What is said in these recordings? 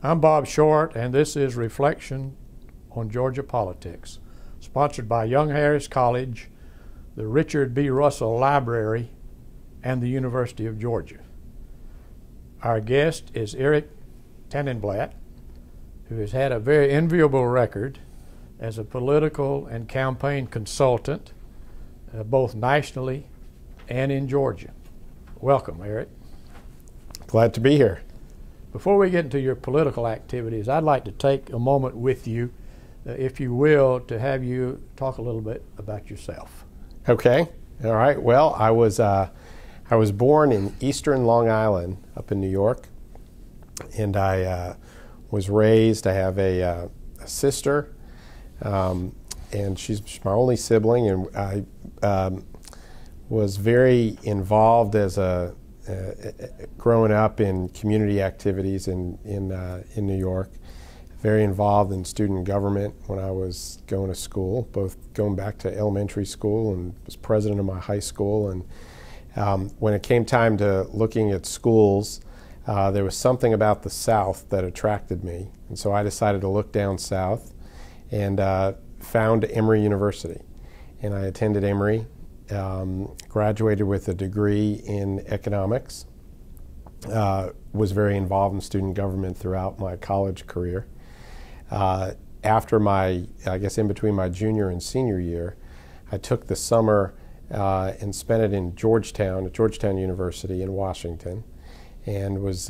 I'm Bob Short, and this is Reflection on Georgia Politics, sponsored by Young Harris College, the Richard B. Russell Library, and the University of Georgia. Our guest is Eric Tanenblatt, who has had a very enviable record as a political and campaign consultant, both nationally and in Georgia. Welcome, Eric. Glad to be here. Before we get into your political activities, I'd like to take a moment with you, if you will, to have you talk a little bit about yourself. Okay. All right. Well, I was born in eastern Long Island up in New York, and I was raised. I have a sister, and she's my only sibling, and I was very involved as growing up in community activities in New York. Very involved in student government when I was going to school, both going back to elementary school and was president of my high school. And when it came time to looking at schools, there was something about the South that attracted me. And so I decided to look down south and found Emory University. And I attended Emory. Graduated with a degree in economics, was very involved in student government throughout my college career. After in between my junior and senior year, I took the summer and spent it in Georgetown, at Georgetown University in Washington, and was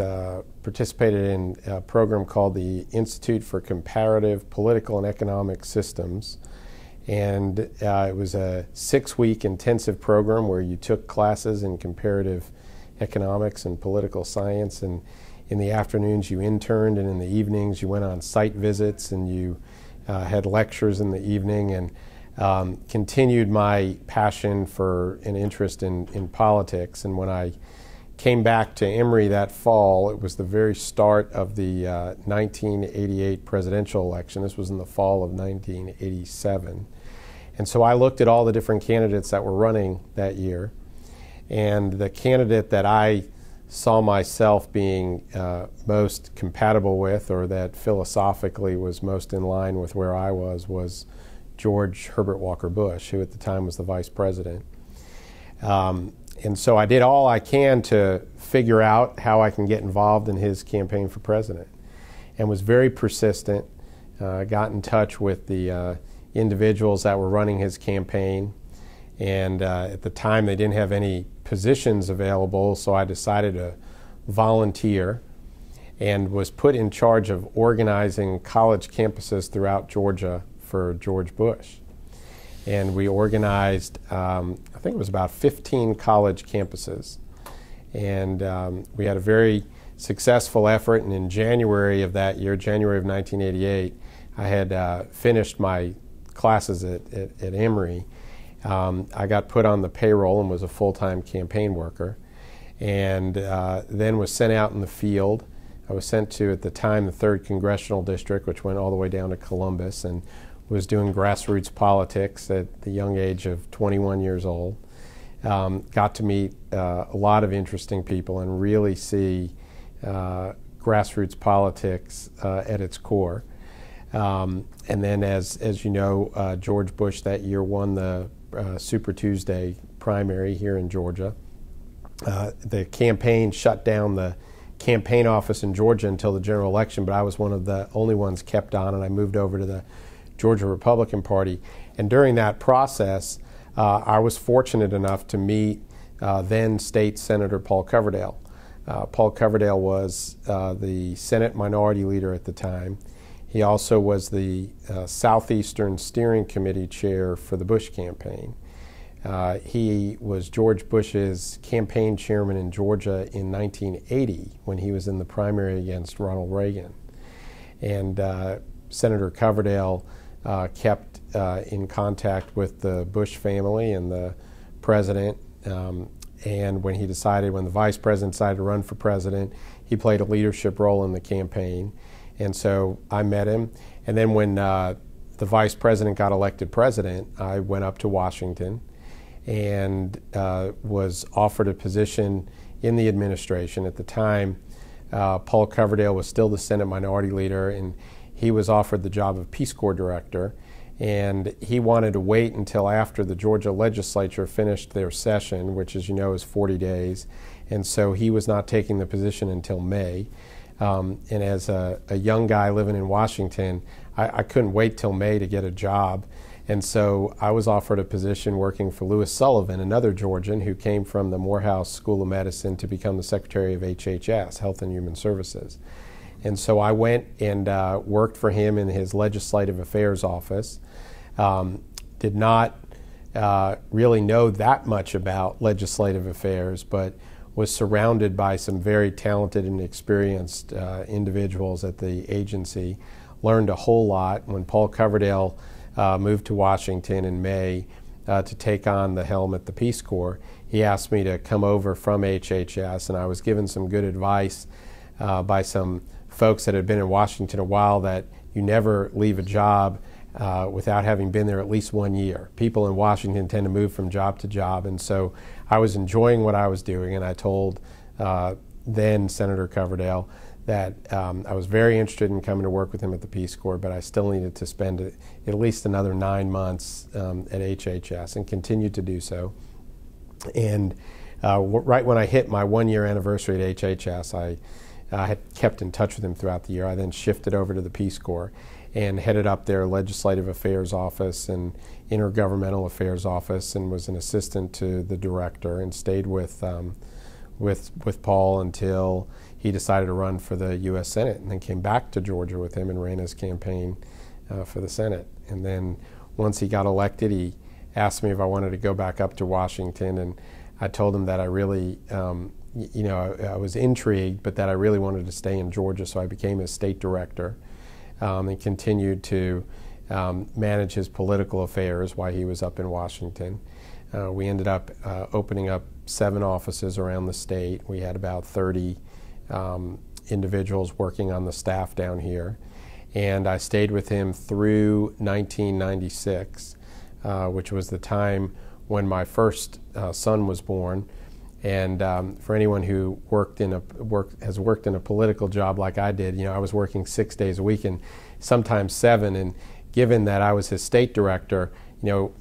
participated in a program called the Institute for Comparative Political and Economic Systems. And it was a 6-week intensive program where you took classes in comparative economics and political science, and in the afternoons you interned, and in the evenings you went on site visits, and you had lectures in the evening, and continued my passion for an interest in politics. And when I came back to Emory that fall, it was the very start of the 1988 presidential election. This was in the fall of 1987. And so I looked at all the different candidates that were running that year, and the candidate that I saw myself being most compatible with, or that philosophically was most in line with where I was George Herbert Walker Bush, who at the time was the vice president. And so I did all I can to figure out how I can get involved in his campaign for president, and was very persistent. Got in touch with the individuals that were running his campaign, and at the time they didn't have any positions available, so I decided to volunteer and was put in charge of organizing college campuses throughout Georgia for George Bush. And we organized, I think it was about 15 college campuses. And we had a very successful effort, and in January of that year, January of 1988, I had finished my classes at Emory. I got put on the payroll and was a full-time campaign worker, and then was sent out in the field. I was sent to, at the time, the 3rd Congressional District, which went all the way down to Columbus, and was doing grassroots politics at the young age of 21 years old. Got to meet a lot of interesting people and really see grassroots politics at its core. And then, as you know, George Bush that year won the Super Tuesday primary here in Georgia. The campaign shut down the campaign office in Georgia until the general election, but I was one of the only ones kept on, and I moved over to the Georgia Republican Party. And during that process, I was fortunate enough to meet then State Senator Paul Coverdell. Paul Coverdell was the Senate Minority Leader at the time. He also was the Southeastern Steering Committee Chair for the Bush campaign. He was George Bush's campaign chairman in Georgia in 1980 when he was in the primary against Ronald Reagan. And Senator Coverdell kept in contact with the Bush family and the president. And when the vice president decided to run for president, he played a leadership role in the campaign. And so I met him. And then when the vice president got elected president, I went up to Washington and was offered a position in the administration. At the time, Paul Coverdell was still the Senate Minority Leader, and he was offered the job of Peace Corps Director. And he wanted to wait until after the Georgia legislature finished their session, which, as you know, is 40 days. And so he was not taking the position until May. And as a young guy living in Washington, I couldn't wait till May to get a job. And so I was offered a position working for Louis Sullivan, another Georgian who came from the Morehouse School of Medicine to become the Secretary of HHS, Health and Human Services. And so I went and worked for him in his Legislative Affairs office. Did not really know that much about legislative affairs, but was surrounded by some very talented and experienced individuals at the agency. Learned a whole lot. When Paul Coverdell moved to Washington in May to take on the helm at the Peace Corps, he asked me to come over from HHS, and I was given some good advice by some folks that had been in Washington a while, that you never leave a job without having been there at least 1 year. People in Washington tend to move from job to job, and so I was enjoying what I was doing, and I told then Senator Coverdell that I was very interested in coming to work with him at the Peace Corps, but I still needed to spend at least another 9 months at HHS, and continued to do so. And right when I hit my 1-year anniversary at HHS, I had kept in touch with him throughout the year. I then shifted over to the Peace Corps and headed up their Legislative Affairs Office and Intergovernmental Affairs Office, and was an assistant to the director, and stayed with Paul until he decided to run for the U.S. Senate, and then came back to Georgia with him and ran his campaign for the Senate. And then once he got elected, he asked me if I wanted to go back up to Washington, and I told him that I really, I was intrigued, but that I really wanted to stay in Georgia, so I became his state director. And continued to manage his political affairs while he was up in Washington. We ended up opening up 7 offices around the state. We had about 30 individuals working on the staff down here. And I stayed with him through 1996, which was the time when my first son was born. And for anyone who has worked in a political job like I did, I was working 6 days a week and sometimes 7. And given that I was his state director,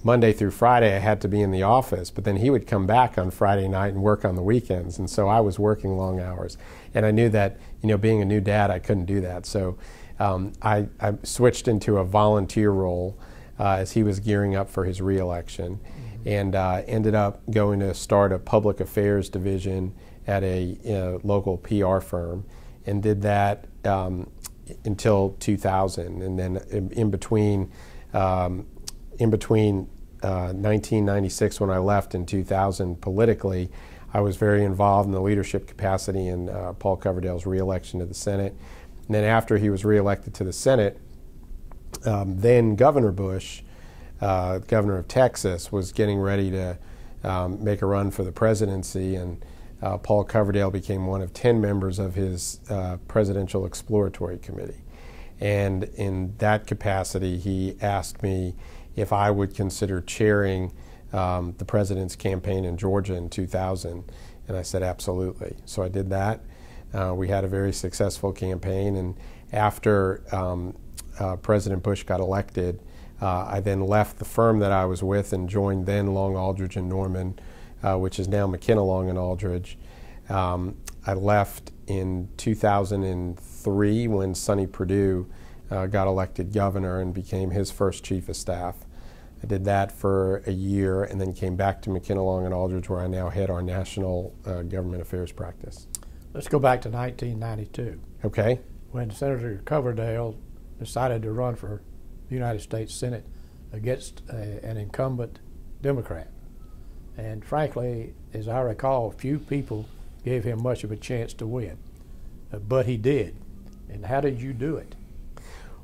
Monday through Friday I had to be in the office, but then he would come back on Friday night and work on the weekends. And so I was working long hours. And I knew that, being a new dad, I couldn't do that. So I switched into a volunteer role as he was gearing up for his reelection. And ended up going to start a public affairs division at a local PR firm, and did that until 2000. And then in between 1996, when I left, in 2000 politically, I was very involved in the leadership capacity in Paul Coverdell's reelection to the Senate. And then after he was reelected to the Senate, then Governor Bush, governor of Texas, was getting ready to make a run for the presidency, and Paul Coverdell became one of 10 members of his Presidential Exploratory Committee. And in that capacity, he asked me if I would consider chairing the president's campaign in Georgia in 2000, and I said absolutely. So I did that. We had a very successful campaign, and after President Bush got elected, I then left the firm that I was with and joined then Long, Aldridge & Norman, which is now McKenna, Long & Aldridge. I left in 2003 when Sonny Perdue got elected governor and became his first chief of staff. I did that for a year and then came back to McKenna, Long & Aldridge, where I now head our national government affairs practice. Let's go back to 1992. Okay. When Senator Coverdell decided to run for the United States Senate against an incumbent Democrat. And frankly, as I recall, few people gave him much of a chance to win. But he did. And how did you do it?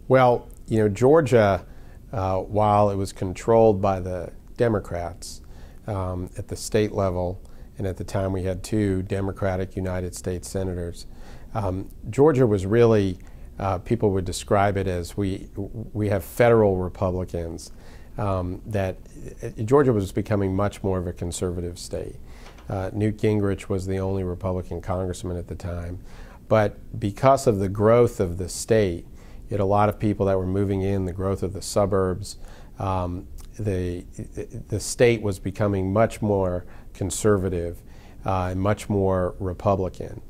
Well, Georgia, while it was controlled by the Democrats at the state level, and at the time we had 2 Democratic United States senators, Georgia was really, people would describe it as we have federal Republicans, that Georgia was becoming much more of a conservative state. Newt Gingrich was the only Republican congressman at the time. But because of the growth of the state, you had a lot of people that were moving in, the growth of the suburbs. The state was becoming much more conservative and much more Republican.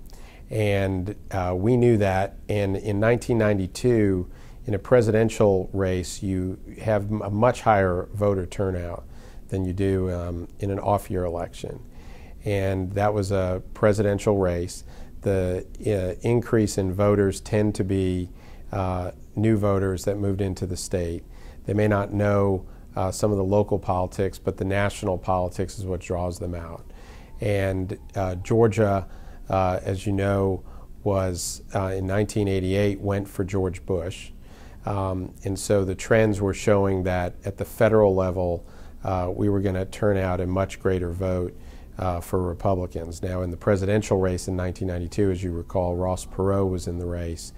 And we knew that. And in 1992, in a presidential race, you have a much higher voter turnout than you do in an off-year election. And that was a presidential race. The increase in voters tend to be new voters that moved into the state. They may not know some of the local politics, but the national politics is what draws them out. And Georgia, as you know, was in 1988 went for George Bush. And so the trends were showing that at the federal level, we were going to turn out a much greater vote for Republicans. Now, in the presidential race in 1992, as you recall, Ross Perot was in the race.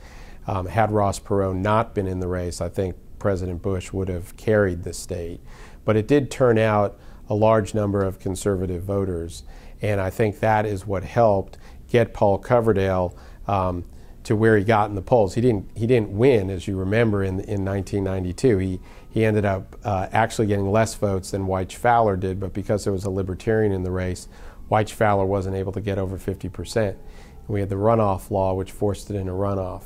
Had Ross Perot not been in the race, I think President Bush would have carried the state. But it did turn out a large number of conservative voters, and I think that is what helped get Paul Coverdell to where he got in the polls. He didn't win, as you remember, in 1992. He ended up actually getting less votes than Wyche Fowler did, but because there was a libertarian in the race, Wyche Fowler wasn't able to get over 50%. And we had the runoff law, which forced it in a runoff.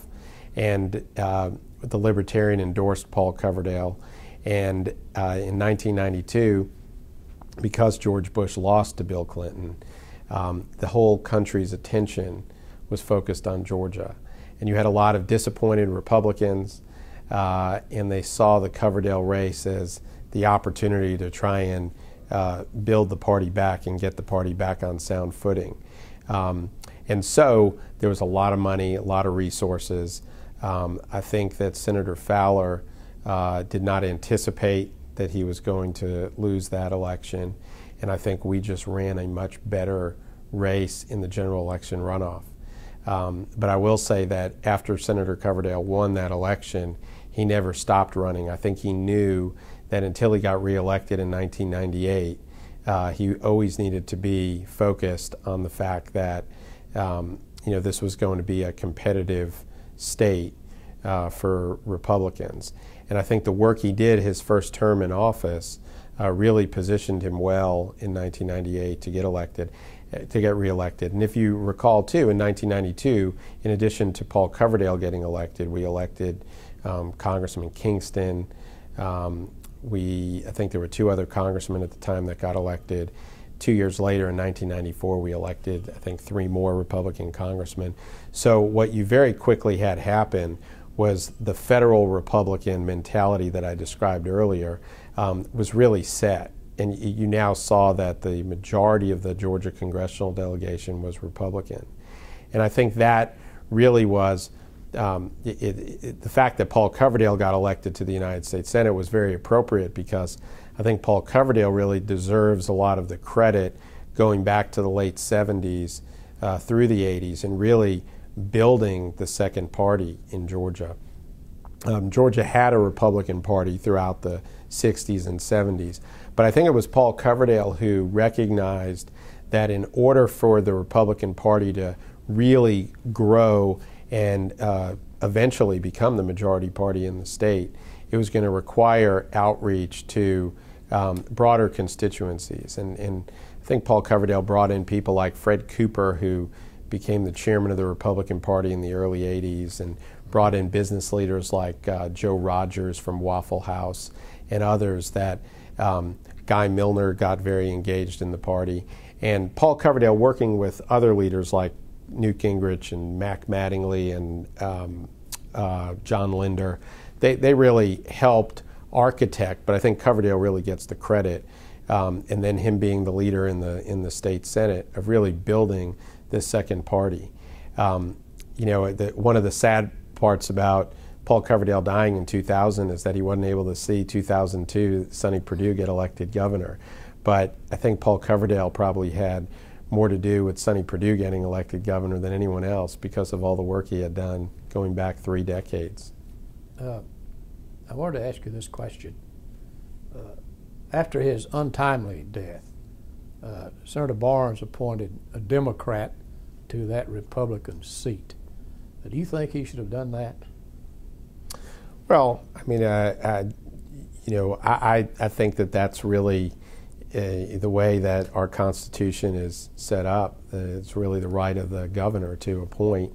And the libertarian endorsed Paul Coverdell. And in 1992, because George Bush lost to Bill Clinton, the whole country's attention was focused on Georgia. And you had a lot of disappointed Republicans, and they saw the Coverdell race as the opportunity to try and build the party back and get the party back on sound footing. And so there was a lot of money, a lot of resources. I think that Senator Fowler did not anticipate that he was going to lose that election, and I think we just ran a much better race in the general election runoff. But I will say that after Senator Coverdell won that election, he never stopped running. I think he knew that until he got reelected in 1998, he always needed to be focused on the fact that this was going to be a competitive state for Republicans. And I think the work he did his first term in office really positioned him well in 1998 to get reelected. And if you recall, too, in 1992, in addition to Paul Coverdell getting elected, we elected Congressman Kingston. I think there were two other congressmen at the time that got elected. 2 years later, in 1994, we elected, I think, 3 more Republican congressmen. So what you very quickly had happen was the federal Republican mentality that I described earlier was really set. And you now saw that the majority of the Georgia congressional delegation was Republican. And I think that really was, the fact that Paul Coverdell got elected to the United States Senate was very appropriate, because I think Paul Coverdell really deserves a lot of the credit going back to the late 70s through the 80s and really building the second party in Georgia. Georgia had a Republican Party throughout the 60s and 70s, but I think it was Paul Coverdell who recognized that in order for the Republican Party to really grow and eventually become the majority party in the state, it was going to require outreach to broader constituencies. And I think Paul Coverdell brought in people like Fred Cooper, who became the chairman of the Republican Party in the early 80s, and brought in business leaders like Joe Rogers from Waffle House and others that Guy Milner got very engaged in the party. And Paul Coverdell, working with other leaders like Newt Gingrich and Mac Mattingly and John Linder, they really helped architect, but I think Coverdell really gets the credit, and then him being the leader in the state Senate of really building this second party. One of the sad parts about Paul Coverdell dying in 2000 is that he wasn't able to see 2002 Sonny Perdue get elected governor. But I think Paul Coverdell probably had more to do with Sonny Perdue getting elected governor than anyone else, because of all the work he had done going back 3 decades. I wanted to ask you this question. After his untimely death, Senator Barnes appointed a Democrat to that Republican seat. Do you think he should have done that? Well, I mean, I think that that's really the way that our Constitution is set up. It's really the right of the governor to appoint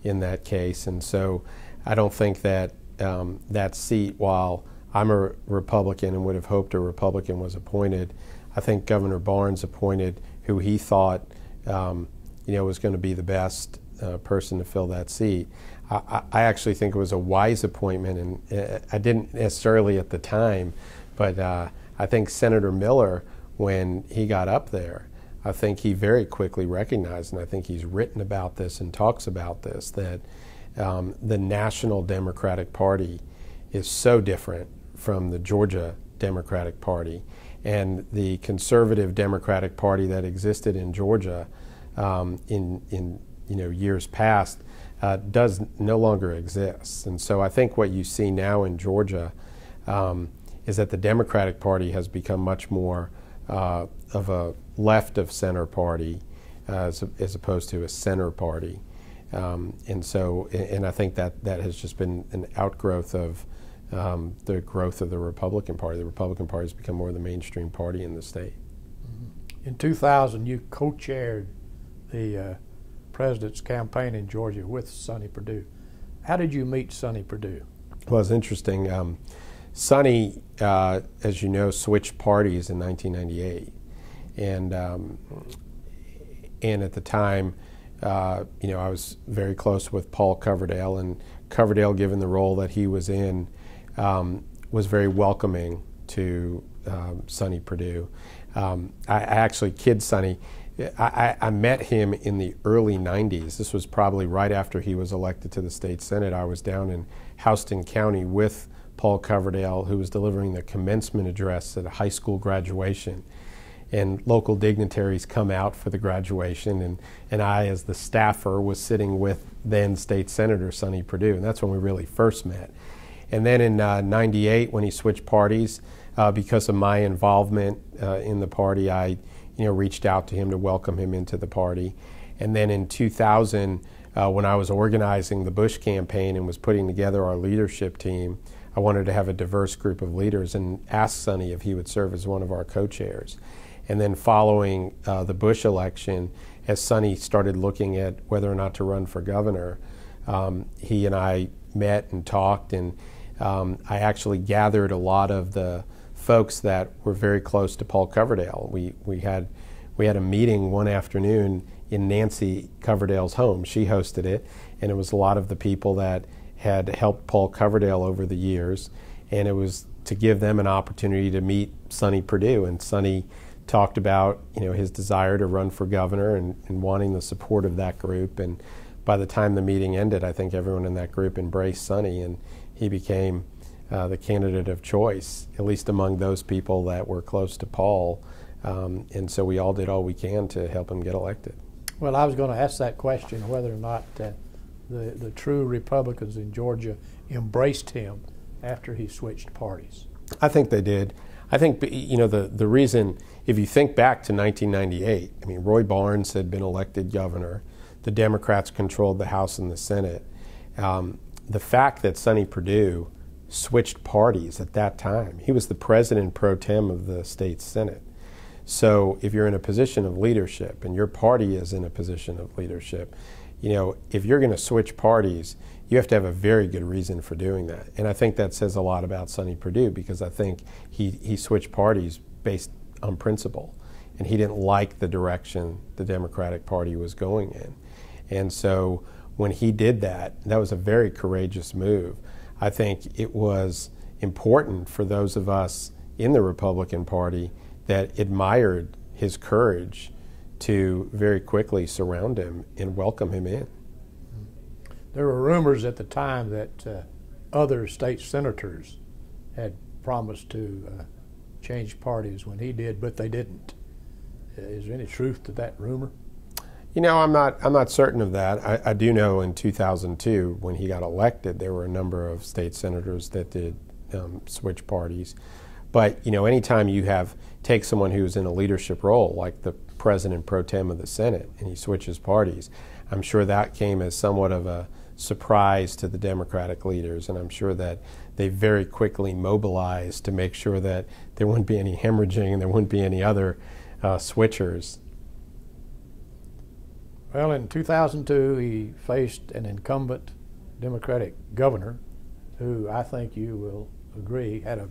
in that case. And so I don't think that that seat, while I'm a Republican and would have hoped a Republican was appointed, I think Governor Barnes appointed who he thought was going to be the best person to fill that seat. I actually think it was a wise appointment, and I didn't necessarily at the time, but I think Senator Miller, when he got up there, I think he very quickly recognized, and I think he's written about this and talks about this, that the National Democratic Party is so different from the Georgia Democratic Party, and the conservative Democratic Party that existed in Georgia in years past does no longer exist. And so I think what you see now in Georgia is that the Democratic Party has become much more of a left of center party as opposed to a center party. And I think that has just been an outgrowth of the growth of the Republican Party. The Republican Party has become more the mainstream party in the state. In 2000, you co-chaired the president's campaign in Georgia with Sonny Perdue. How did you meet Sonny Perdue? Well, it's interesting. Sonny, as you know, switched parties in 1998, and at the time, I was very close with Paul Coverdell, and Coverdell, given the role that he was in, was very welcoming to Sonny Perdue. I actually kid Sonny. I met him in the early 90s. This was probably right after he was elected to the state senate. I was down in Houston County with Paul Coverdell, who was delivering the commencement address at a high school graduation. And local dignitaries come out for the graduation, and I, as the staffer, was sitting with then State Senator Sonny Perdue, and that's when we really first met. And then in 98, when he switched parties, because of my involvement in the party, I reached out to him to welcome him into the party. And then in 2000, when I was organizing the Bush campaign and was putting together our leadership team, I wanted to have a diverse group of leaders and asked Sonny if he would serve as one of our co-chairs. And then following the Bush election, as Sonny started looking at whether or not to run for governor, he and I met and talked, and I actually gathered a lot of the folks that were very close to Paul Coverdell. We had a meeting one afternoon in Nancy Coverdell's home. She hosted it, and it was a lot of the people that had helped Paul Coverdell over the years, and it was to give them an opportunity to meet Sonny Perdue. And Sonny talked about his desire to run for governor and wanting the support of that group. And by the time the meeting ended, I think everyone in that group embraced Sonny, and he became the candidate of choice, at least among those people that were close to Paul. And so we all did all we can to help him get elected. Well, I was going to ask that question, whether or not the true Republicans in Georgia embraced him after he switched parties. I think they did. I think, the reason, if you think back to 1998, I mean, Roy Barnes had been elected governor. The Democrats controlled the House and the Senate. The fact that Sonny Perdue switched parties at that time, he was the president pro tem of the state Senate. So if you're in a position of leadership and your party is in a position of leadership, if you're going to switch parties, you have to have a very good reason for doing that. And I think that says a lot about Sonny Perdue, because I think he switched parties based on principle, and he didn't like the direction the Democratic Party was going in. And so when he did that, that was a very courageous move. I think it was important for those of us in the Republican Party that admired his courage to very quickly surround him and welcome him in. There were rumors at the time that other state senators had promised to change parties when he did, but they didn't. Is there any truth to that rumor? I'm not certain of that. I do know in 2002, when he got elected, there were a number of state senators that did switch parties. But anytime you take someone who's in a leadership role, like the president pro tem of the Senate, and he switches parties, I'm sure that came as somewhat of a surprise to the Democratic leaders, and I'm sure that they very quickly mobilized to make sure that there wouldn't be any hemorrhaging and there wouldn't be any other switchers. Well, in 2002, he faced an incumbent Democratic governor who I think you will agree had a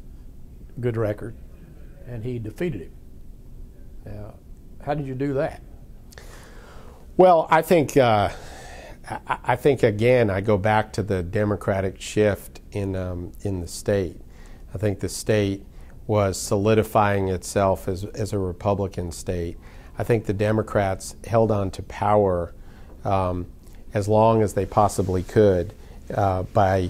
good record, and he defeated him. Now, how did you do that? Well, I think again, I go back to the Democratic shift in the state. I think the state was solidifying itself as a Republican state. I think the Democrats held on to power as long as they possibly could by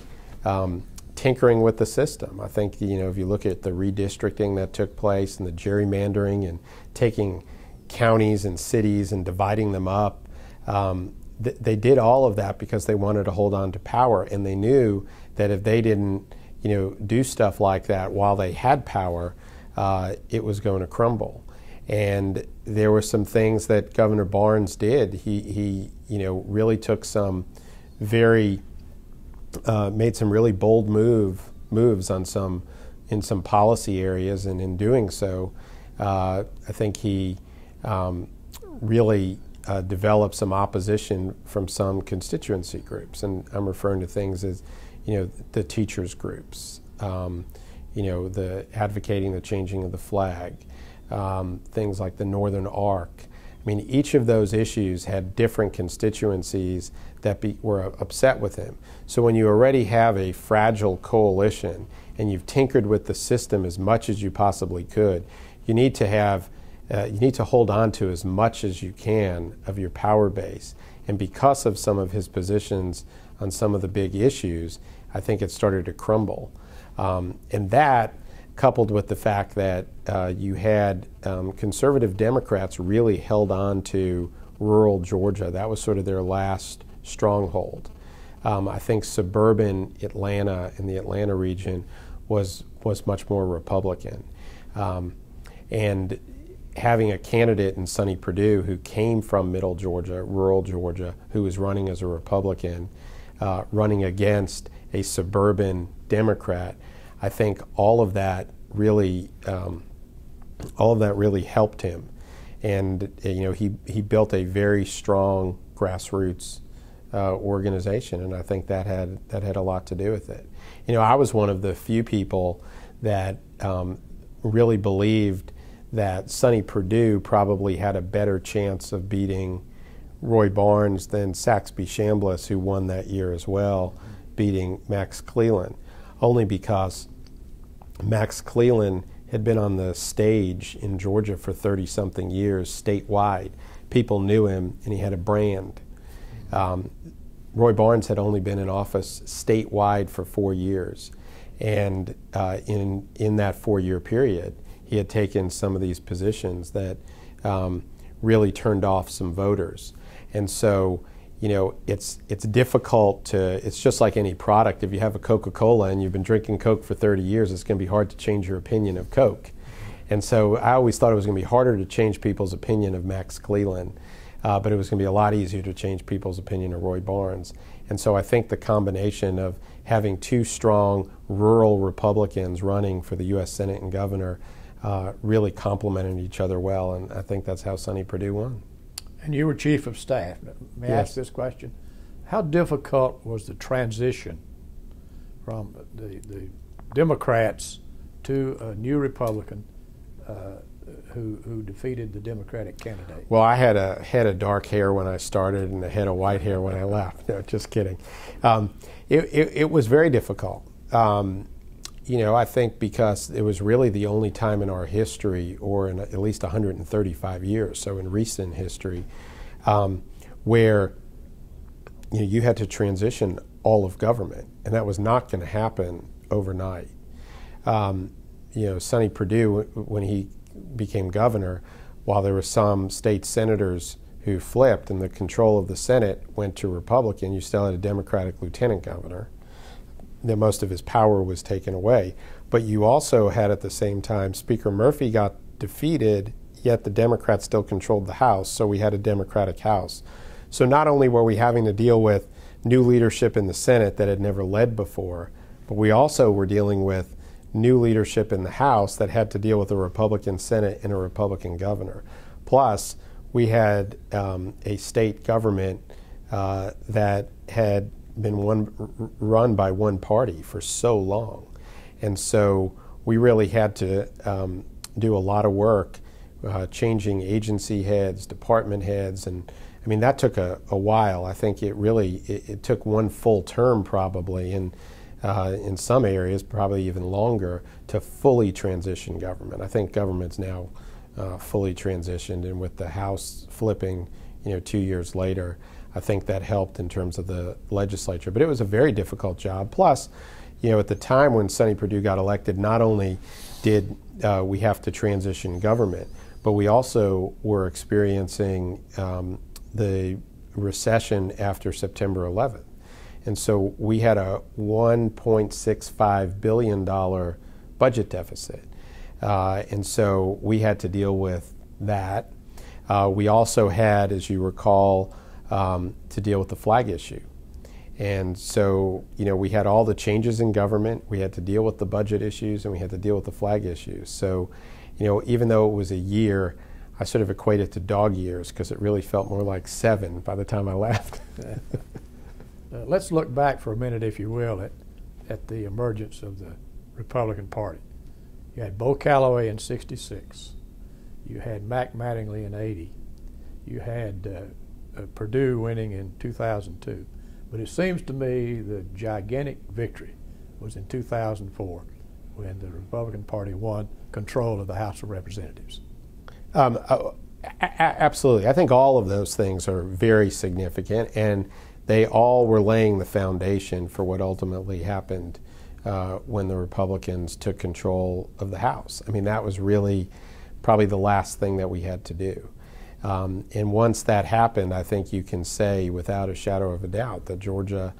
tinkering with the system. I think, if you look at the redistricting that took place and the gerrymandering and taking counties and cities and dividing them up, they did all of that because they wanted to hold on to power, and they knew that if they didn't, do stuff like that while they had power, it was going to crumble. And there were some things that Governor Barnes did. He really took some made some really bold moves on in some policy areas, and in doing so, I think he really developed some opposition from some constituency groups, and I'm referring to things as, the teachers groups, the advocating the changing of the flag, things like the Northern Arc. I mean, each of those issues had different constituencies that were upset with him. So when you already have a fragile coalition and you've tinkered with the system as much as you possibly could, you need to hold on to as much as you can of your power base. And because of some of his positions on some of the big issues, I think it started to crumble. And that, coupled with the fact that you had conservative Democrats really held on to rural Georgia. That was sort of their last stronghold. I think suburban Atlanta and the Atlanta region was much more Republican. And having a candidate in Sonny Perdue who came from middle Georgia, rural Georgia, who was running as a Republican, running against a suburban Democrat, I think all of that really helped him. And he built a very strong grassroots organization, and I think that had a lot to do with it. I was one of the few people that really believed that Sonny Perdue probably had a better chance of beating Roy Barnes than Saxby Chambliss, who won that year as well, beating Max Cleland, only because Max Cleland had been on the stage in Georgia for 30-something years statewide. People knew him, and he had a brand. Roy Barnes had only been in office statewide for 4 years, and in that 4-year period, he had taken some of these positions that really turned off some voters. And so, it's difficult to, it's just like any product. If you have a Coca-Cola and you've been drinking Coke for 30 years, it's going to be hard to change your opinion of Coke. And so I always thought it was going to be harder to change people's opinion of Max Cleland, but it was going to be a lot easier to change people's opinion of Roy Barnes. And so I think the combination of having two strong rural Republicans running for the U.S. Senate and governor really complemented each other well, and I think that's how Sonny Perdue won. And you were chief of staff. May I ask this question? How difficult was the transition from the Democrats to a new Republican who defeated the Democratic candidate? Well, I had a head of dark hair when I started and a head of white hair when I left. No, just kidding. It was very difficult. I think because it was really the only time in our history, or in at least 135 years, so in recent history, where you had to transition all of government, and that was not going to happen overnight. Sonny Perdue, when he became governor, while there were some state senators who flipped and the control of the Senate went to Republican, you still had a Democratic lieutenant governor. That most of his power was taken away. But you also had at the same time Speaker Murphy got defeated, yet the Democrats still controlled the House, so we had a Democratic House. So not only were we having to deal with new leadership in the Senate that had never led before, but we also were dealing with new leadership in the House that had to deal with a Republican Senate and a Republican governor. Plus, we had a state government that had been run by one party for so long. And so we really had to do a lot of work changing agency heads, department heads, and I mean that took a while. I think it took one full term probably, and in some areas probably even longer, to fully transition government. I think government's now fully transitioned, and with the House flipping 2 years later, I think that helped in terms of the legislature. But it was a very difficult job. Plus, at the time when Sonny Perdue got elected, not only did we have to transition government, but we also were experiencing the recession after September 11th. And so we had a $1.65 billion budget deficit. And so we had to deal with that. We also had, as you recall, to deal with the flag issue. And so, we had all the changes in government, we had to deal with the budget issues, and we had to deal with the flag issues. So, even though it was a year, I sort of equate it to dog years because it really felt more like 7 by the time I left. Let's look back for a minute, if you will, at the emergence of the Republican Party. You had Bo Calloway in '66. You had Mac Mattingly in '80. You had Perdue winning in 2002. But it seems to me the gigantic victory was in 2004 when the Republican Party won control of the House of Representatives. Absolutely. I think all of those things are very significant, and they all were laying the foundation for what ultimately happened when the Republicans took control of the House. I mean, that was really probably the last thing that we had to do. And once that happened, I think you can say without a shadow of a doubt that Georgia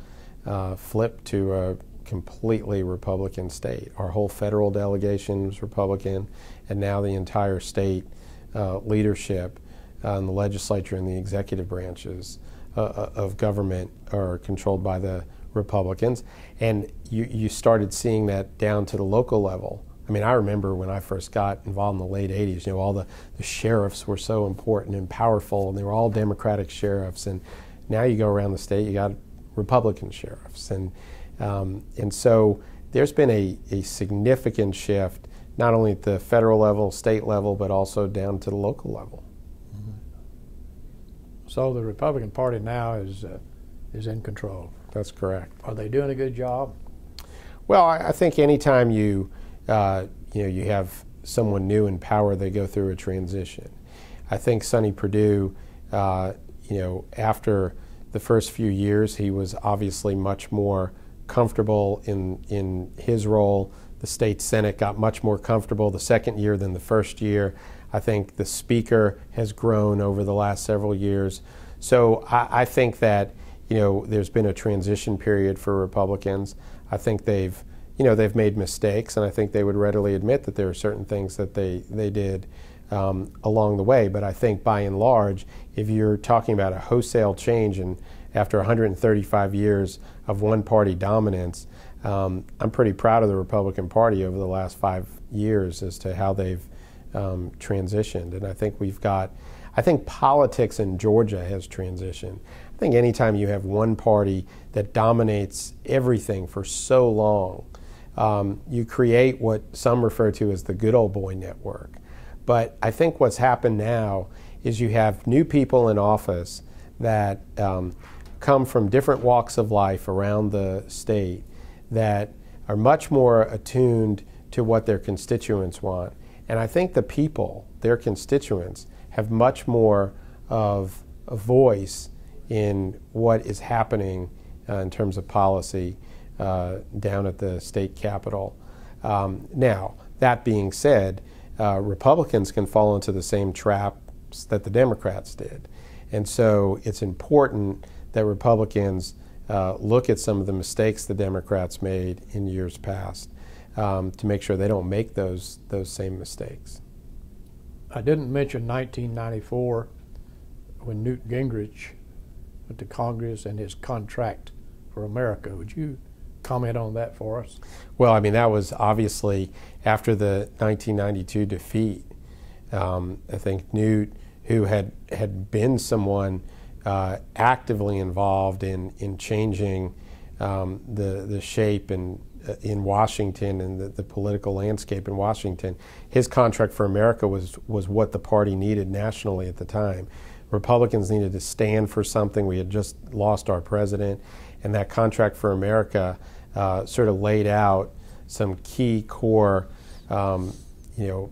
flipped to a completely Republican state. Our whole federal delegation was Republican, and now the entire state leadership and the legislature and the executive branches of government are controlled by the Republicans. And you started seeing that down to the local level. I mean, I remember when I first got involved in the late 80s, all the sheriffs were so important and powerful, and they were all Democratic sheriffs. And now you go around the state, you got Republican sheriffs. And so there's been a significant shift, not only at the federal level, state level, but also down to the local level. Mm-hmm. So the Republican Party now is in control. That's correct. Are they doing a good job? Well, I think anytime you have someone new in power, they go through a transition. I think Sonny Perdue, after the first few years, he was obviously much more comfortable in his role. The state Senate got much more comfortable the second year than the first year. I think the Speaker has grown over the last several years. So I think that, there's been a transition period for Republicans. I think they've made mistakes, and I think they would readily admit that there are certain things that they did along the way. But I think by and large, if you're talking about a wholesale change, and after 135 years of one-party dominance, I'm pretty proud of the Republican Party over the last 5 years as to how they've transitioned. And I think politics in Georgia has transitioned. I think anytime you have one party that dominates everything for so long, you create what some refer to as the good old boy network. But I think what's happened now is you have new people in office that come from different walks of life around the state that are much more attuned to what their constituents want. And I think the people, their constituents, have much more of a voice in what is happening in terms of policy down at the state capitol. Now, that being said, Republicans can fall into the same traps that the Democrats did. And so it's important that Republicans look at some of the mistakes the Democrats made in years past to make sure they don't make those same mistakes. I didn't mention 1994 when Newt Gingrich to Congress and his contract for America. Would you comment on that for us? Well, I mean, that was obviously after the 1992 defeat. I think Newt, who had been someone actively involved in changing the shape in Washington and the political landscape in Washington, his contract for America was what the party needed nationally at the time. Republicans needed to stand for something. We had just lost our president, and that contract for America sort of laid out some key core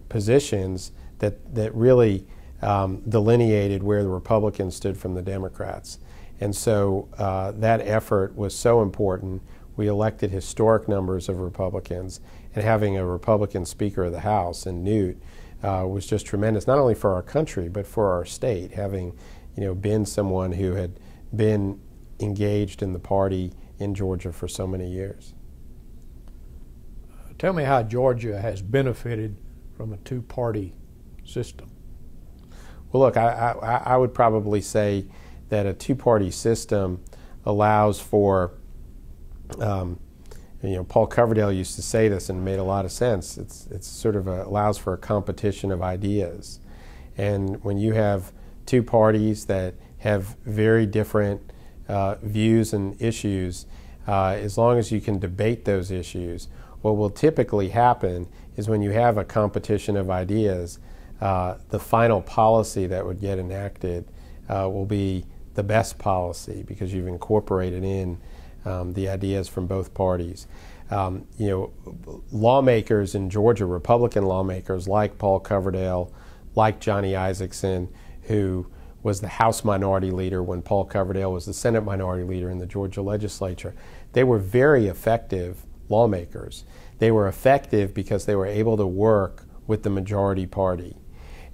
positions that really delineated where the Republicans stood from the Democrats. And so that effort was so important. We elected historic numbers of Republicans, and having a Republican Speaker of the House in Newt was just tremendous, not only for our country, but for our state, having been someone who had been engaged in the party in Georgia for so many years. Tell me how Georgia has benefited from a two-party system. Well, look, I would probably say that a two-party system allows for, Paul Coverdell used to say this and it made a lot of sense. It's sort of allows for a competition of ideas. And when you have two parties that have very different views and issues, as long as you can debate those issues, what will typically happen is when you have a competition of ideas, the final policy that would get enacted will be the best policy because you've incorporated in the ideas from both parties. Lawmakers in Georgia, Republican lawmakers like Paul Coverdell, like Johnny Isakson, who was the House Minority Leader when Paul Coverdell was the Senate Minority Leader in the Georgia legislature, they were very effective lawmakers. They were effective because they were able to work with the majority party.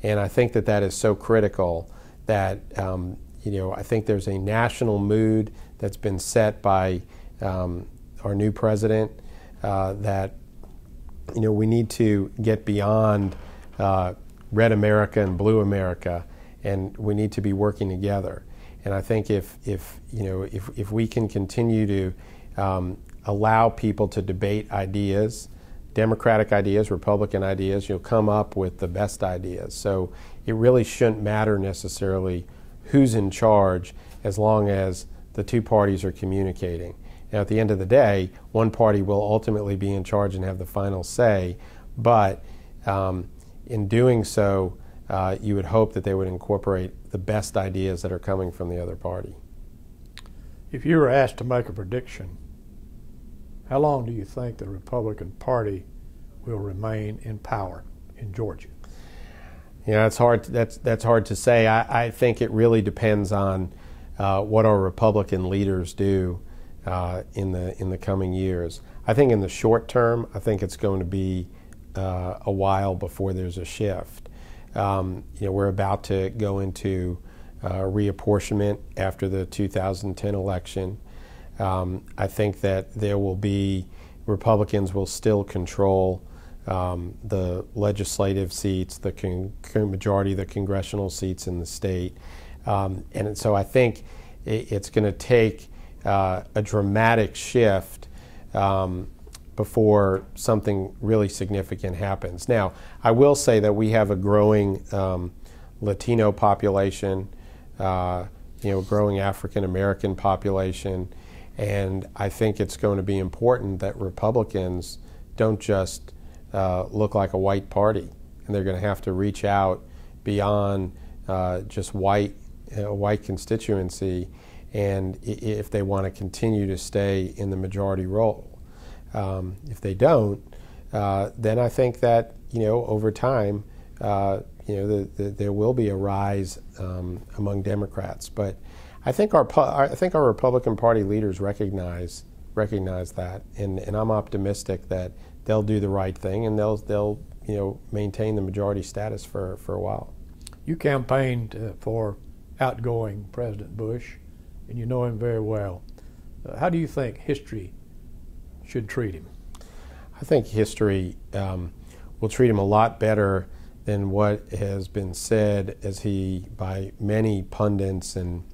And I think that is so critical that, I think there's a national mood that's been set by our new president that, we need to get beyond red America and blue America, and we need to be working together. And I think if we can continue to allow people to debate ideas, Democratic ideas, Republican ideas, you'll come up with the best ideas. So it really shouldn't matter necessarily who's in charge as long as the two parties are communicating. Now, at the end of the day, one party will ultimately be in charge and have the final say, but in doing so, you would hope that they would incorporate the best ideas that are coming from the other party. If you were asked to make a prediction, how long do you think the Republican Party will remain in power in Georgia? It's hard. That's hard to say. I think it really depends on what our Republican leaders do in the coming years. I think in the short term, I think it's going to be a while before there's a shift. We're about to go into reapportionment after the 2010 election. I think that there will be, Republicans will still control the legislative seats, the majority of the congressional seats in the state. And so I think it's going to take a dramatic shift before something really significant happens. Now, I will say that we have a growing Latino population, growing African American population, and I think it's going to be important that Republicans don't just look like a white party, and they're going to have to reach out beyond just white constituency, and if they want to continue to stay in the majority role. If they don't, then I think that over time, there will be a rise among Democrats. But I think our Republican Party leaders recognize that, and I'm optimistic that they'll do the right thing and they'll maintain the majority status for a while. You campaigned for outgoing President Bush, and you know him very well. How do you think history should treat him? I think history will treat him a lot better than what has been said by many pundits and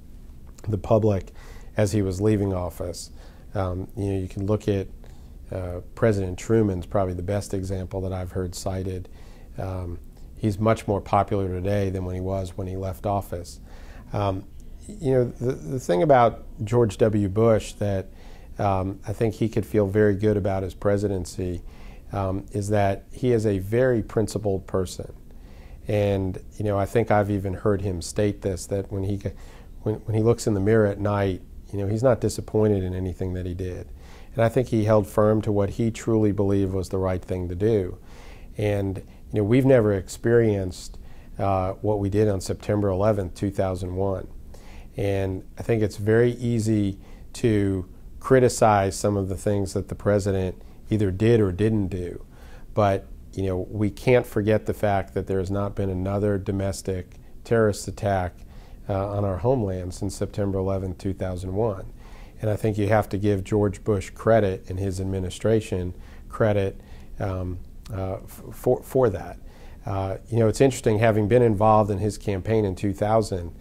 the public as he was leaving office. You can look at President Truman's probably the best example that I've heard cited. He's much more popular today than when he was when he left office. The thing about George W. Bush that I think he could feel very good about his presidency is that he is a very principled person. And I think I've even heard him state this, that when he looks in the mirror at night, he's not disappointed in anything that he did. And I think he held firm to what he truly believed was the right thing to do. And we've never experienced what we did on September 11th, 2001. And I think it's very easy to criticize some of the things that the president either did or didn't do. But, we can't forget the fact that there has not been another domestic terrorist attack on our homeland since September 11th, 2001. And I think you have to give George Bush credit and his administration credit for that. It's interesting, having been involved in his campaign in 2000,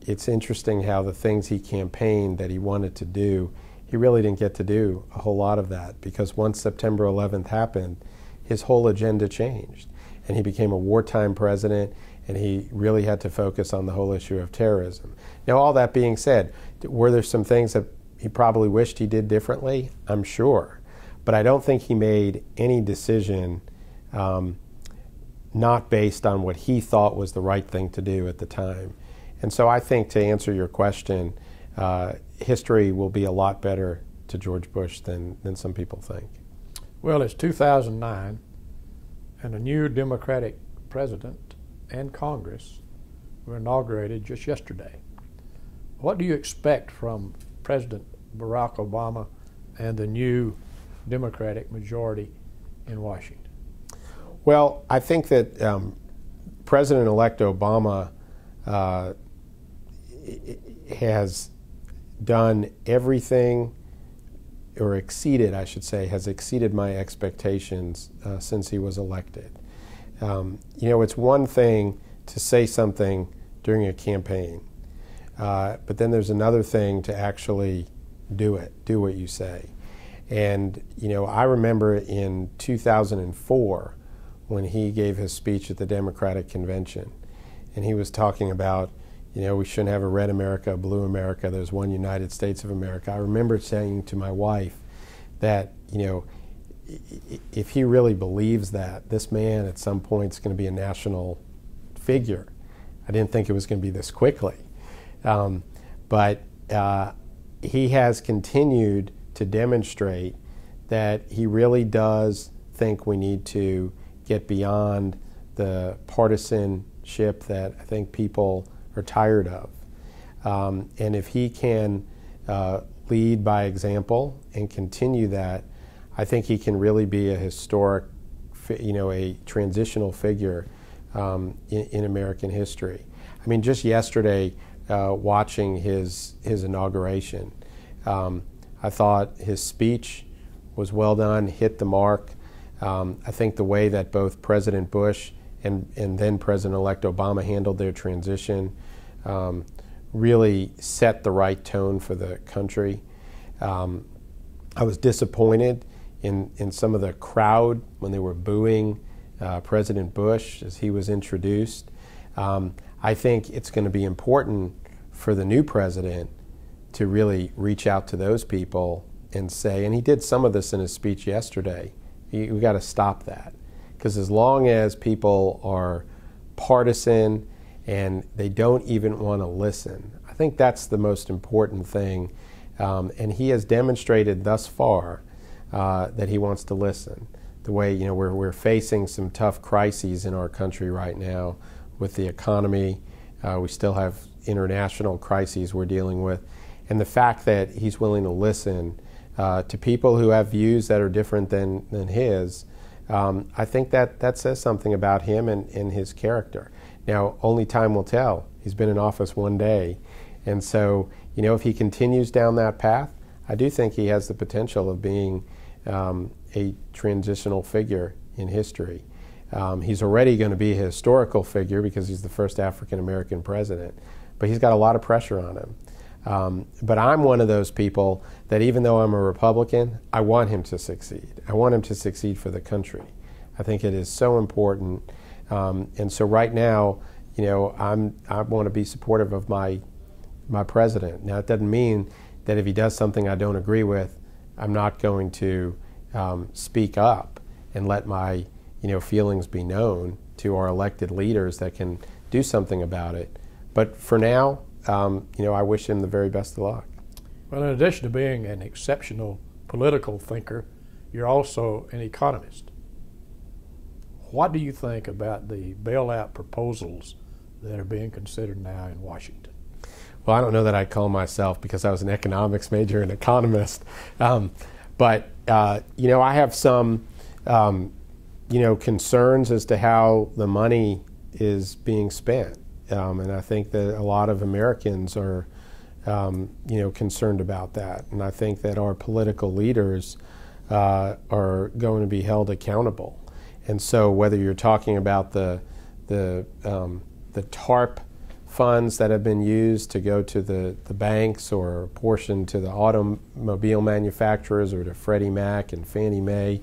it's interesting how the things he campaigned that he wanted to do, he really didn't get to do a whole lot of that, because once September 11th happened, his whole agenda changed. And he became a wartime president, and he really had to focus on the whole issue of terrorism. Now, all that being said, were there some things that he probably wished he did differently? I'm sure. But I don't think he made any decision not based on what he thought was the right thing to do at the time. And so I think, to answer your question, history will be a lot better to George Bush than some people think. Well, it's 2009, and a new Democratic president and Congress were inaugurated just yesterday. What do you expect from President Barack Obama and the new Democratic majority in Washington? Well, I think that President-elect Obama has done everything, or exceeded, I should say, has exceeded my expectations since he was elected. It's one thing to say something during a campaign, but then there's another thing to actually do what you say. And, I remember in 2004 when he gave his speech at the Democratic Convention, and he was talking about, we shouldn't have a red America, a blue America, there's one United States of America. I remember saying to my wife that, if he really believes that, this man at some point is going to be a national figure. I didn't think it was going to be this quickly. But he has continued to demonstrate that he really does think we need to get beyond the partisanship that I think people are tired of. And if he can lead by example and continue that, I think he can really be a historic, a transitional figure in American history. I mean, just yesterday, watching his inauguration, I thought his speech was well done, hit the mark. I think the way that both President Bush and then President-elect Obama handled their transition really set the right tone for the country. I was disappointed in some of the crowd when they were booing President Bush as he was introduced. I think it's going to be important for the new president to really reach out to those people and say, and he did some of this in his speech yesterday, we got to stop that. Because as long as people are partisan and they don't even want to listen, I think that's the most important thing. And he has demonstrated thus far that he wants to listen. The way, we're facing some tough crises in our country right now with the economy. We still have international crises we're dealing with. And the fact that he's willing to listen to people who have views that are different than his, I think that says something about him and his character. Now, only time will tell. He's been in office one day. And so, if he continues down that path, I do think he has the potential of being a transitional figure in history. He's already going to be a historical figure because he's the first African-American president, but he's got a lot of pressure on him. But I'm one of those people that even though I'm a Republican, I want him to succeed. I want him to succeed for the country. I think it is so important. And so right now, I want to be supportive of my president. Now, it doesn't mean that if he does something I don't agree with, I'm not going to speak up and let my feelings be known to our elected leaders that can do something about it. But for now, I wish him the very best of luck. Well, in addition to being an exceptional political thinker, you're also an economist. What do you think about the bailout proposals that are being considered now in Washington? Well, I don't know that I'd call myself, because I was an economics major, an economist. But I have some, concerns as to how the money is being spent. And I think that a lot of Americans are, concerned about that. And I think that our political leaders are going to be held accountable. And so whether you're talking about the TARP funds that have been used to go to the banks, or a portion to the automobile manufacturers, or to Freddie Mac and Fannie Mae,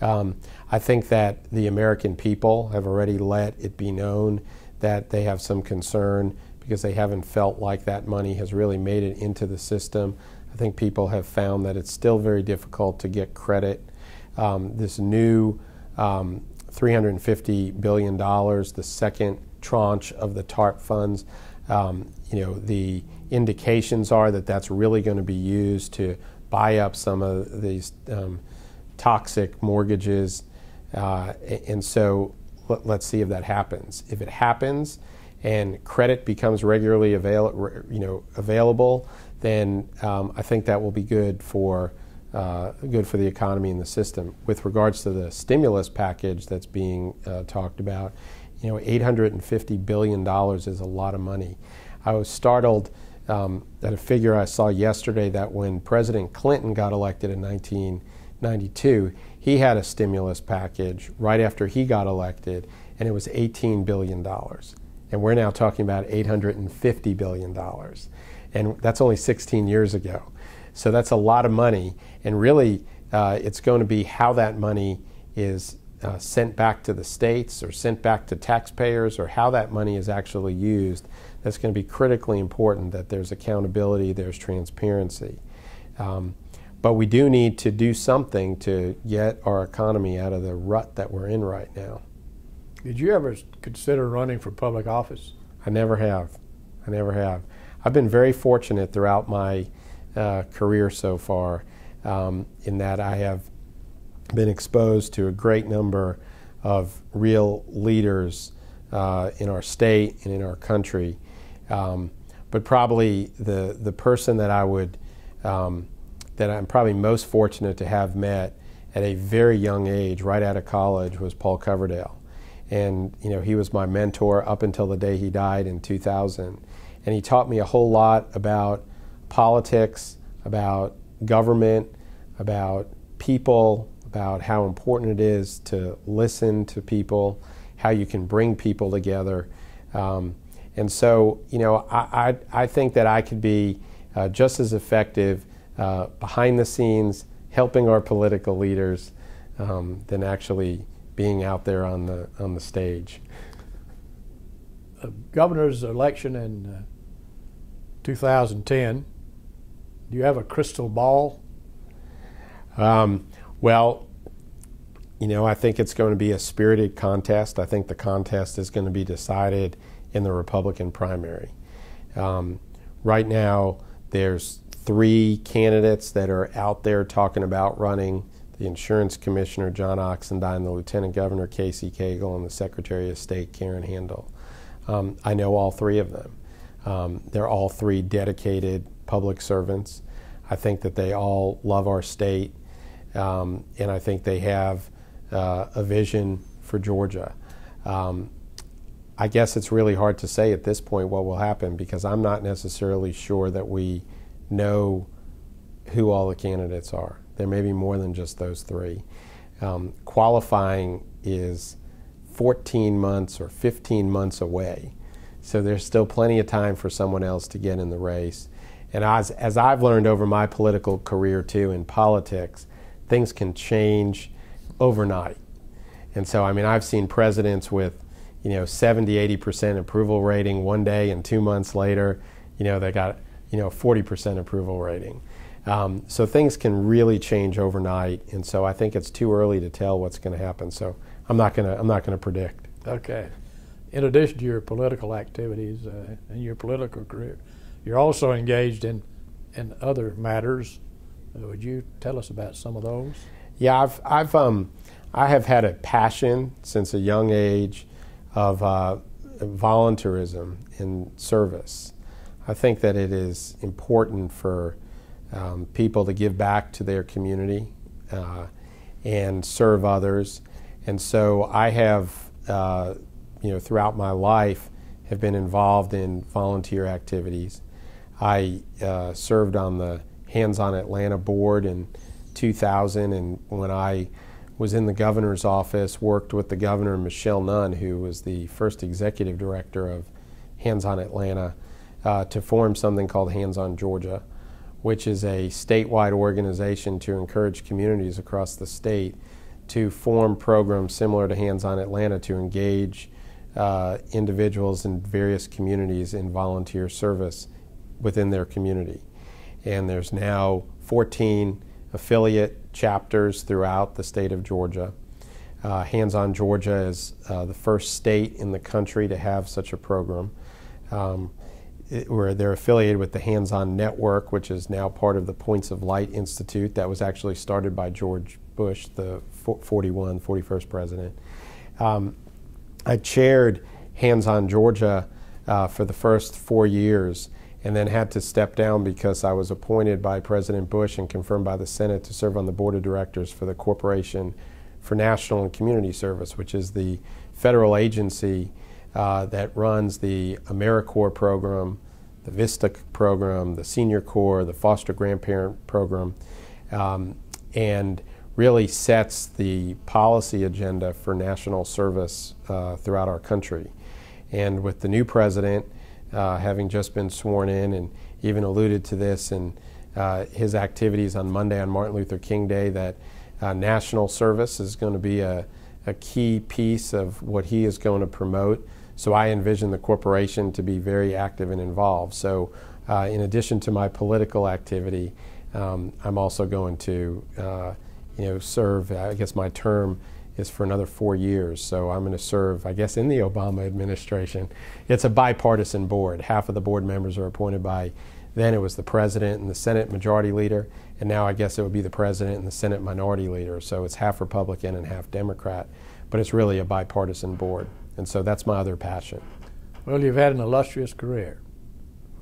I think that the American people have already let it be known that they have some concern because they haven't felt like that money has really made it into the system. I think people have found that it's still very difficult to get credit. This new $350 billion, the second tranche of the TARP funds, the indications are that that's really going to be used to buy up some of these toxic mortgages. And so let's see if that happens. If it happens and credit becomes regularly available, then I think that will be good for the economy and the system. With regards to the stimulus package that's being talked about, $850 billion is a lot of money. I was startled at a figure I saw yesterday that when President Clinton got elected in 1992, he had a stimulus package right after he got elected, and it was $18 billion. And we're now talking about $850 billion. And that's only 16 years ago. So that's a lot of money. And really, it's going to be how that money is sent back to the states or sent back to taxpayers, or how that money is actually used. That's going to be critically important, that there's accountability, there's transparency. But we do need to do something to get our economy out of the rut that we're in right now. Did you ever consider running for public office? I never have. I've been very fortunate throughout my career so far, in that I have been exposed to a great number of real leaders in our state and in our country. But probably the person that that I'm probably most fortunate to have met at a very young age, right out of college, was Paul Coverdell. And he was my mentor up until the day he died in 2000. And he taught me a whole lot about politics, about government, about people, about how important it is to listen to people, how you can bring people together. And so, I think that I could be just as effective behind the scenes, helping our political leaders, than actually being out there on the stage. The governor's election in 2010, do you have a crystal ball? Well, I think it's going to be a spirited contest. I think the contest is going to be decided in the Republican primary. Right now, there's 3 candidates that are out there talking about running: the Insurance Commissioner, John Oxendine, the Lieutenant Governor, Casey Cagle, and the Secretary of State, Karen Handel. I know all 3 of them. They're all 3 dedicated public servants. I think that they all love our state, and I think they have a vision for Georgia. I guess it's really hard to say at this point what will happen, because I'm not necessarily sure that we know who all the candidates are. There may be more than just those 3. Qualifying is 14 months or 15 months away, so there's still plenty of time for someone else to get in the race. And as I've learned over my political career too in politics, things can change overnight. And so, I mean, I've seen presidents with, 70, 80% approval rating one day, and 2 months later, they got, 40% approval rating. So things can really change overnight. And so I think it's too early to tell what's going to happen. So I'm not going to predict. Okay. In addition to your political activities and your political career, you're also engaged in other matters. Would you tell us about some of those? Yeah, I have had a passion since a young age of volunteerism in service. I think that it is important for people to give back to their community and serve others. And so I have, throughout my life, have been involved in volunteer activities. I served on the Hands on Atlanta board in 2000, and when I was in the governor's office, worked with the governor, Michelle Nunn, who was the first executive director of Hands on Atlanta, to form something called Hands on Georgia, which is a statewide organization to encourage communities across the state to form programs similar to Hands on Atlanta to engage individuals in various communities in volunteer service within their community. And there's now 14 affiliate chapters throughout the state of Georgia. Hands on Georgia is the first state in the country to have such a program. Where they're affiliated with the Hands On Network, which is now part of the Points of Light Institute that was actually started by George Bush, the 41st president. I chaired Hands on Georgia for the first 4 years, and then had to step down because I was appointed by President Bush and confirmed by the Senate to serve on the board of directors for the Corporation for National and Community Service, which is the federal agency that runs the AmeriCorps program, the VISTA program, the Senior Corps, the Foster Grandparent program, and really sets the policy agenda for national service throughout our country. And with the new president having just been sworn in, and even alluded to this in his activities on Monday on Martin Luther King Day, that national service is going to be a key piece of what he is going to promote. So I envision the corporation to be very active and involved. So in addition to my political activity, I'm also going to serve. I guess my term is for another 4 years. So I'm going to serve, I guess, in the Obama administration. It's a bipartisan board. Half of the board members are appointed by, then it was the president and the Senate majority leader, and now I guess it would be the president and the Senate minority leader. So it's half Republican and half Democrat, but it's really a bipartisan board. And so that's my other passion. Well, you've had an illustrious career.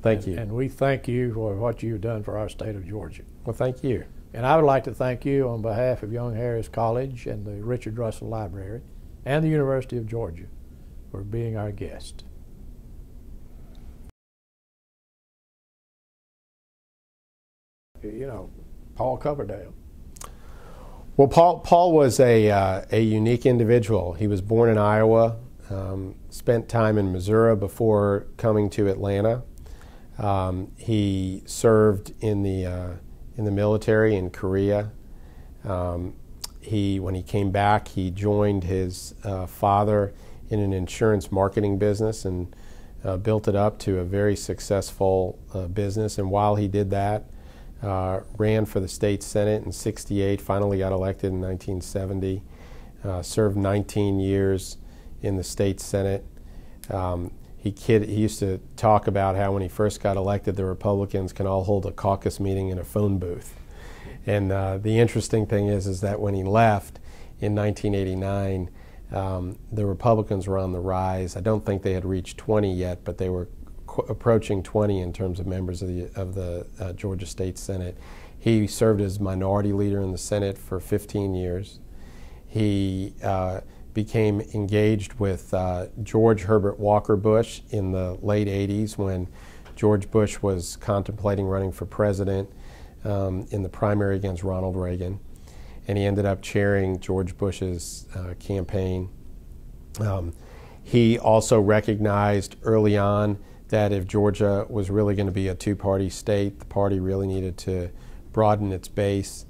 Thank you. And we thank you for what you've done for our state of Georgia. Well, thank you. And I would like to thank you on behalf of Young Harris College and the Richard Russell Library and the University of Georgia for being our guest. Paul Coverdell. Well, Paul was a unique individual. He was born in Iowa, spent time in Missouri before coming to Atlanta. He served in the military in Korea. When he came back, he joined his father in an insurance marketing business and built it up to a very successful business. And while he did that, ran for the state senate in '68, finally got elected in 1970, served 19 years in the state senate. He used to talk about how when he first got elected, the Republicans can all hold a caucus meeting in a phone booth. And the interesting thing is that when he left in 1989, the Republicans were on the rise. I don't think they had reached 20 yet, but they were approaching 20 in terms of members of the Georgia State Senate. He served as minority leader in the Senate for 15 years. He became engaged with George Herbert Walker Bush in the late 80s when George Bush was contemplating running for president in the primary against Ronald Reagan. And he ended up chairing George Bush's campaign. He also recognized early on that if Georgia was really going to be a two-party state, the party really needed to broaden its base,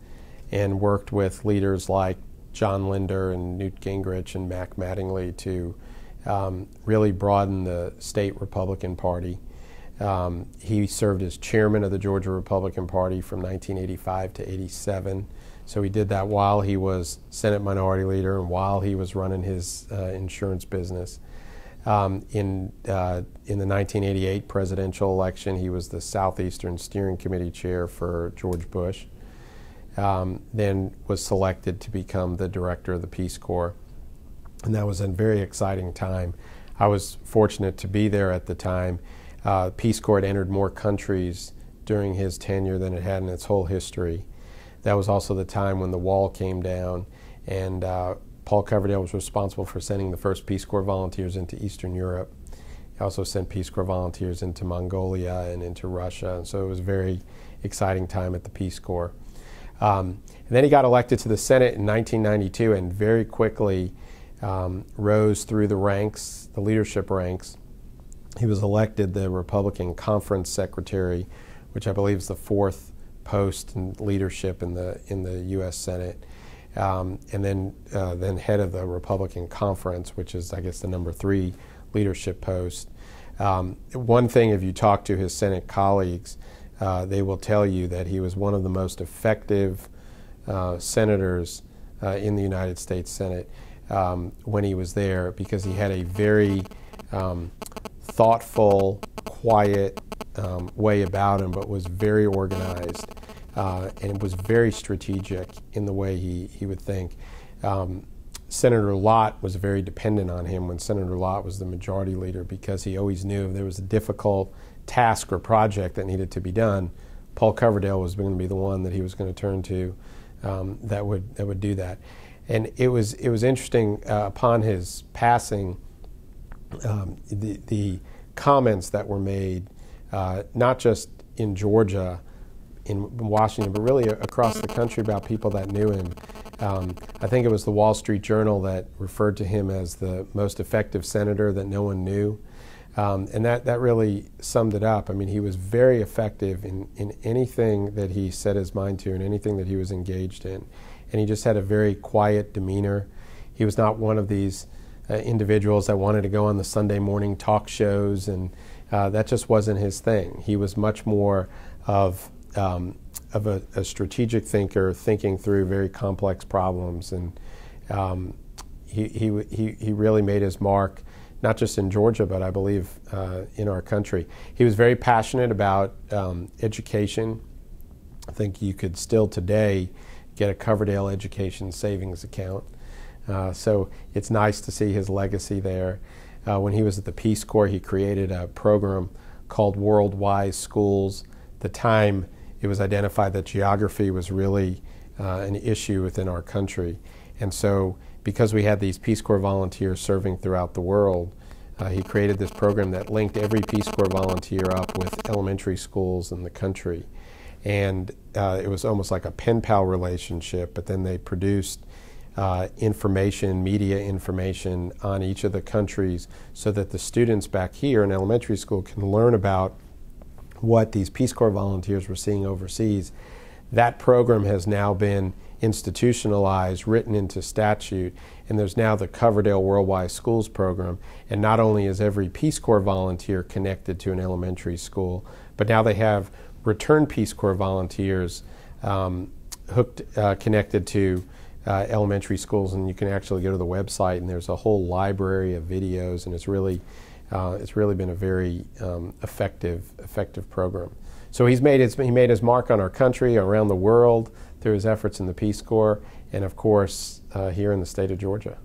and worked with leaders like John Linder and Newt Gingrich and Mac Mattingly to really broaden the state Republican Party. He served as chairman of the Georgia Republican Party from 1985 to 87. So he did that while he was Senate Minority Leader and while he was running his insurance business. In the 1988 presidential election, he was the Southeastern Steering Committee chair for George Bush. Then was selected to become the director of the Peace Corps. And that was a very exciting time. I was fortunate to be there at the time. Peace Corps had entered more countries during his tenure than it had in its whole history. That was also the time when the wall came down, and Paul Coverdell was responsible for sending the first Peace Corps volunteers into Eastern Europe. He also sent Peace Corps volunteers into Mongolia and into Russia, and so it was a very exciting time at the Peace Corps. And then he got elected to the Senate in 1992 and very quickly rose through the ranks, the leadership ranks. He was elected the Republican Conference Secretary, which I believe is the fourth post in leadership in the U.S. Senate, and then head of the Republican Conference, which is, I guess, the number 3 leadership post. One thing, if you talk to his Senate colleagues, they will tell you that he was one of the most effective senators in the United States Senate when he was there, because he had a very thoughtful, quiet way about him, but was very organized and was very strategic in the way he would think. Senator Lott was very dependent on him when Senator Lott was the majority leader, because he always knew if there was a difficult task or project that needed to be done, Paul Coverdell was going to be the one that he was going to turn to that would do that. And it was interesting upon his passing, the comments that were made, not just in Georgia, in Washington, but really across the country about people that knew him. I think it was the Wall Street Journal that referred to him as the most effective senator that no one knew. And that really summed it up. I mean, he was very effective in anything that he set his mind to and anything that he was engaged in. And he just had a very quiet demeanor. He was not one of these individuals that wanted to go on the Sunday morning talk shows, and that just wasn't his thing. He was much more of a strategic thinker, thinking through very complex problems, and he really made his mark, not just in Georgia, but I believe in our country. He was very passionate about education. I think you could still today get a Coverdell education savings account. So it's nice to see his legacy there. When he was at the Peace Corps, he created a program called Worldwide Schools. At the time, it was identified that geography was really an issue within our country. And so because we had these Peace Corps volunteers serving throughout the world, he created this program that linked every Peace Corps volunteer up with elementary schools in the country. And it was almost like a pen pal relationship, but then they produced information, media information on each of the countries so that the students back here in elementary school can learn about what these Peace Corps volunteers were seeing overseas. That program has now been institutionalized, written into statute, and there's now the Coverdell Worldwide Schools program. And not only is every Peace Corps volunteer connected to an elementary school, but now they have returned Peace Corps volunteers connected to elementary schools, and you can actually go to the website and there's a whole library of videos, and it's really been a very effective program. So he made his mark on our country, around the world, through his efforts in the Peace Corps, and of course here in the state of Georgia.